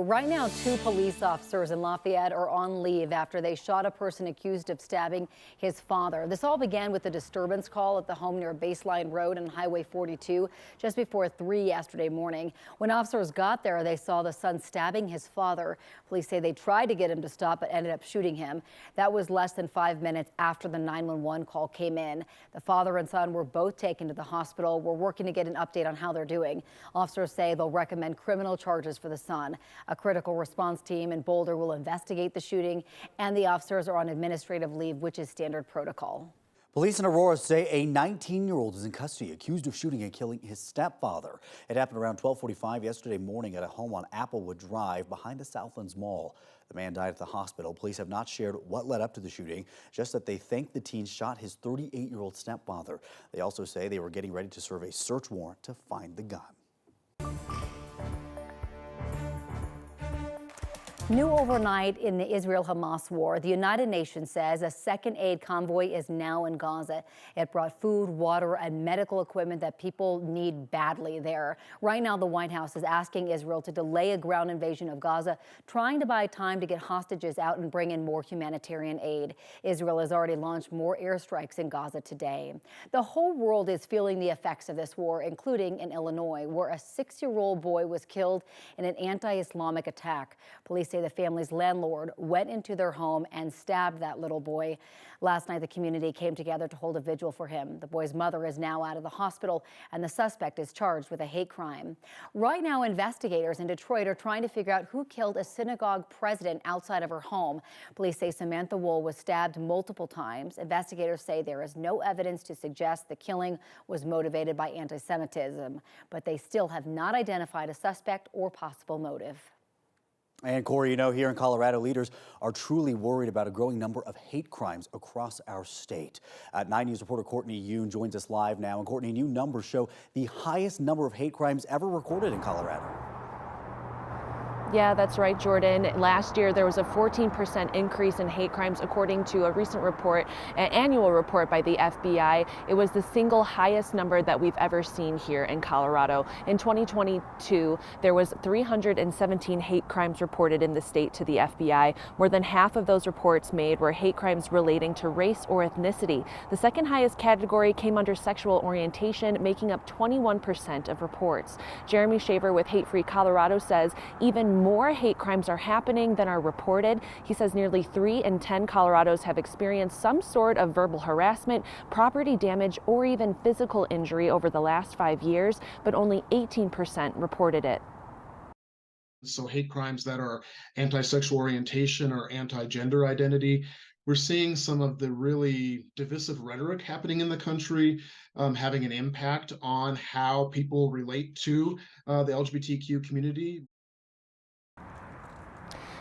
Right now, 2 police officers in Lafayette are on leave after they shot a person accused of stabbing his father. This all began with a disturbance call at the home near Baseline Road and Highway 42 just before 3 yesterday morning. When officers got there, they saw the son stabbing his father. Police say they tried to get him to stop but ended up shooting him. That was less than 5 minutes after the 911 call came in. The father and son were both taken to the hospital. We're working to get an update on how they're doing. Officers say they'll recommend criminal charges for the son. A critical response team in Boulder will investigate the shooting, and the officers are on administrative leave, which is standard protocol. Police in Aurora say a 19-year-old is in custody accused of shooting and killing his stepfather. It happened around 12:45 yesterday morning at a home on Applewood Drive behind the Southlands Mall. The man died at the hospital. Police have not shared what led up to the shooting, just that they think the teen shot his 38-year-old stepfather. They also say they were getting ready to serve a search warrant to find the gun. New overnight in the Israel-Hamas war, the United Nations says a second aid convoy is now in Gaza. It brought food, water, and medical equipment that people need badly there. Right now, the White House is asking Israel to delay a ground invasion of Gaza, trying to buy time to get hostages out and bring in more humanitarian aid. Israel has already launched more airstrikes in Gaza today. The whole world is feeling the effects of this war, including in Illinois, where a 6-year-old boy was killed in an anti-Islamic attack. Police say the family's landlord went into their home and stabbed that little boy. Last night, the community came together to hold a vigil for him. The boy's mother is now out of the hospital, and the suspect is charged with a hate crime. Right now, investigators in Detroit are trying to figure out who killed a synagogue president outside of her home. Police say Samantha Wool was stabbed multiple times. Investigators say there is no evidence to suggest the killing was motivated by anti-Semitism, but they still have not identified a suspect or possible motive. And Corey, here in Colorado, leaders are truly worried about a growing number of hate crimes across our state. 9 News reporter Courtney Yoon joins us live now. And Courtney, new numbers show the highest number of hate crimes ever recorded in Colorado. Yeah, that's right, Jordan. Last year, there was a 14% increase in hate crimes, according to a recent report, an annual report by the FBI. It was the single highest number that we've ever seen here in Colorado. In 2022, there was 317 hate crimes reported in the state to the FBI. More than half of those reports made were hate crimes relating to race or ethnicity. The second highest category came under sexual orientation, making up 21% of reports. Jeremy Shaver with Hate Free Colorado says even more hate crimes are happening than are reported. He says nearly 3 in 10 Colorados have experienced some sort of verbal harassment, property damage, or even physical injury over the last 5 years, but only 18% reported it. So hate crimes that are anti-sexual orientation or anti-gender identity, we're seeing some of the really divisive rhetoric happening in the country, having an impact on how people relate to the LGBTQ community.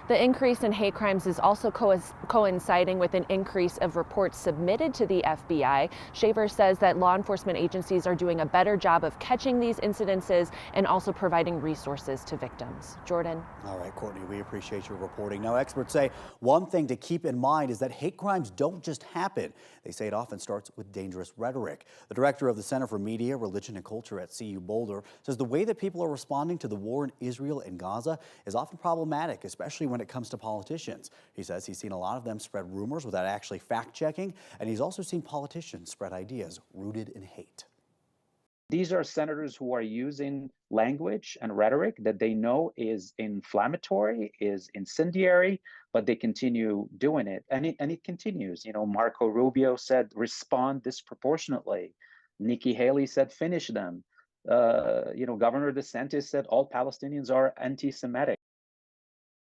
The increase in hate crimes is also coinciding with an increase of reports submitted to the FBI. Shaver says that law enforcement agencies are doing a better job of catching these incidences and also providing resources to victims. Jordan. All right, Courtney, we appreciate your reporting. Now, experts say one thing to keep in mind is that hate crimes don't just happen. They say it often starts with dangerous rhetoric. The director of the Center for Media, Religion, and Culture at CU Boulder says the way that people are responding to the war in Israel and Gaza is often problematic, especially when it comes to politicians. He says he's seen a lot of them spread rumors without actually fact-checking, and he's also seen politicians spread ideas rooted in hate. These are senators who are using language and rhetoric that they know is inflammatory, is incendiary, but they continue doing it. And it continues. Marco Rubio said, respond disproportionately. Nikki Haley said, finish them. Governor DeSantis said, all Palestinians are anti-Semitic.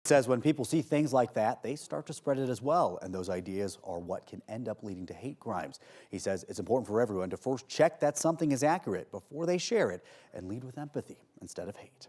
Says when people see things like that, they start to spread it as well, and those ideas are what can end up leading to hate crimes. He says it's important for everyone to first check that something is accurate before they share it and lead with empathy instead of hate.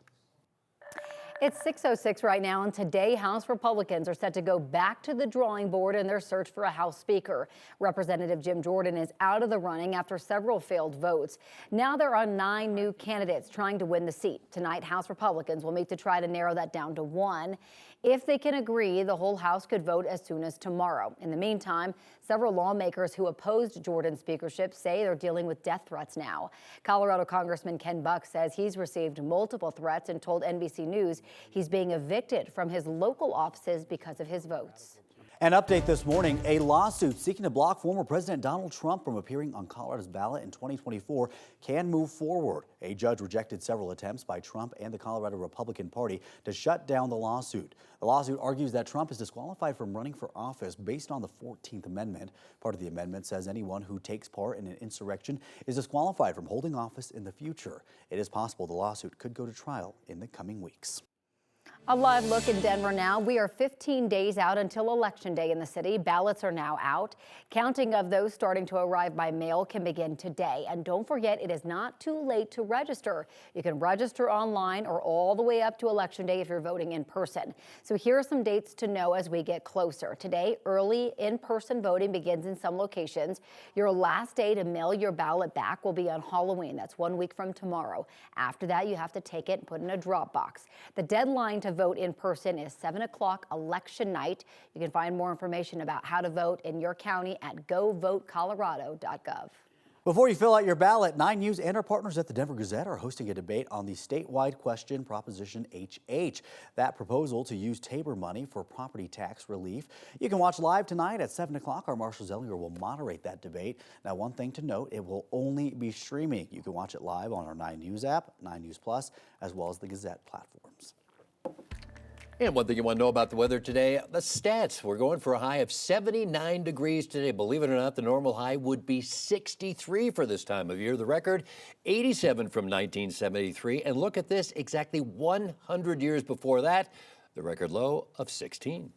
It's 6:06 right now, and today House Republicans are set to go back to the drawing board in their search for a House Speaker. Representative Jim Jordan is out of the running after several failed votes. Now there are 9 new candidates trying to win the seat. Tonight, House Republicans will meet to try to narrow that down to 1. If they can agree, the whole House could vote as soon as tomorrow. In the meantime, several lawmakers who opposed Jordan's speakership say they're dealing with death threats now. Colorado Congressman Ken Buck says he's received multiple threats and told NBC News He's being evicted from his local offices because of his votes. An update this morning, a lawsuit seeking to block former President Donald Trump from appearing on Colorado's ballot in 2024 can move forward. A judge rejected several attempts by Trump and the Colorado Republican Party to shut down the lawsuit. The lawsuit argues that Trump is disqualified from running for office based on the 14th Amendment. Part of the amendment says anyone who takes part in an insurrection is disqualified from holding office in the future. It is possible the lawsuit could go to trial in the coming weeks. A live look in Denver now. We are 15 days out until Election Day in the city. Ballots are now out. Counting of those starting to arrive by mail can begin today. And don't forget, it is not too late to register. You can register online or all the way up to Election Day if you're voting in person. So here are some dates to know as we get closer. Today, early in-person voting begins in some locations. Your last day to mail your ballot back will be on Halloween. That's 1 week from tomorrow. After that, you have to take it and put it in a drop box. The deadline to vote in person is 7 o'clock election night. You can find more information about how to vote in your county at govotecolorado.gov. Before you fill out your ballot, 9 News and our partners at the Denver Gazette are hosting a debate on the statewide question Proposition HH, that proposal to use Tabor money for property tax relief. You can watch live tonight at 7 o'clock. Our Marshall Zellinger will moderate that debate. Now, one thing to note, it will only be streaming. You can watch it live on our 9 News app, 9 News Plus, as well as the Gazette platforms. And one thing you want to know about the weather today, the stats. We're going for a high of 79 degrees today. Believe it or not, the normal high would be 63 for this time of year. The record, 87 from 1973. And look at this, exactly 100 years before that, the record low of 16.